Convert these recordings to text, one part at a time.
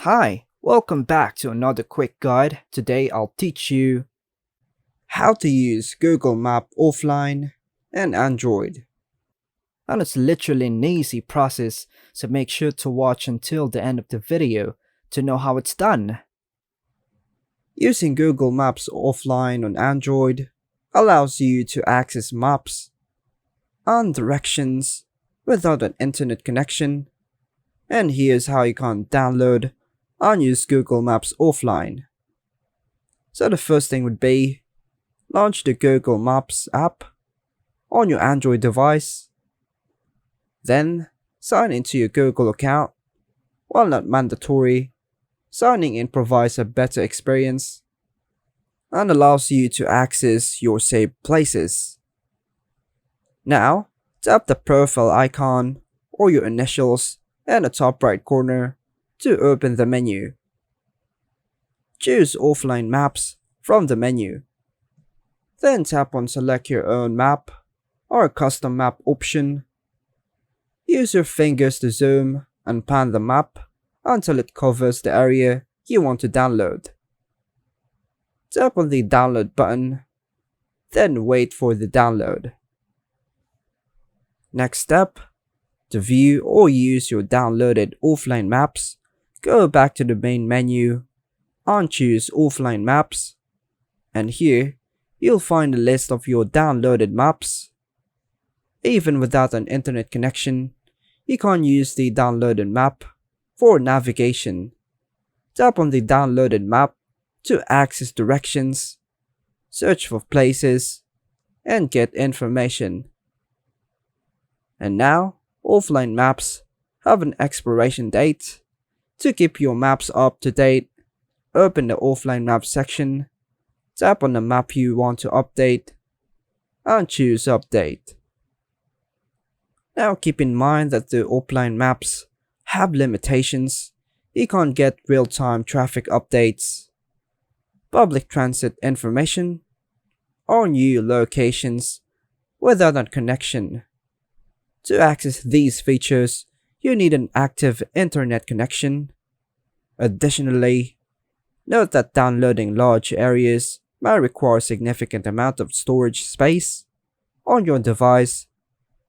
Hi, welcome back to another quick guide. Today I'll teach you how to use Google Map offline and Android. And it's literally an easy process, so make sure to watch until the end of the video to know how it's done. Using Google Maps offline on Android allows you to access maps and directions without an internet connection. And here's how you can download and use Google Maps offline. So the first thing would be, launch the Google Maps app on your Android device. Then, sign into your Google account. While not mandatory, signing in provides a better experience and allows you to access your saved places. Now, tap the profile icon or your initials in the top right corner to open the menu. Choose Offline Maps from the menu. Then tap on Select Your Own Map or Custom Map option. Use your fingers to zoom and pan the map until it covers the area you want to download. Tap on the Download button, then wait for the download. Next step, to view or use your downloaded offline maps, go back to the main menu and choose Offline Maps, and here you'll find a list of your downloaded maps. Even without an internet connection, you can use the downloaded map for navigation. Tap on the downloaded map to access directions, search for places, and get information. And now, offline maps have an expiration date. To keep your maps up to date, open the Offline Maps section, tap on the map you want to update, and choose Update. Now keep in mind that the offline maps have limitations. You can't get real-time traffic updates, public transit information, or new locations without a connection. To access these features, you need an active internet connection. Additionally, note that downloading large areas may require a significant amount of storage space on your device.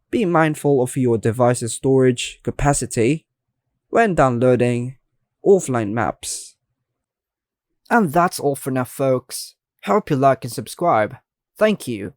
Be mindful of your device's storage capacity when downloading offline maps. And that's all for now, folks. Hope you like and subscribe. Thank you.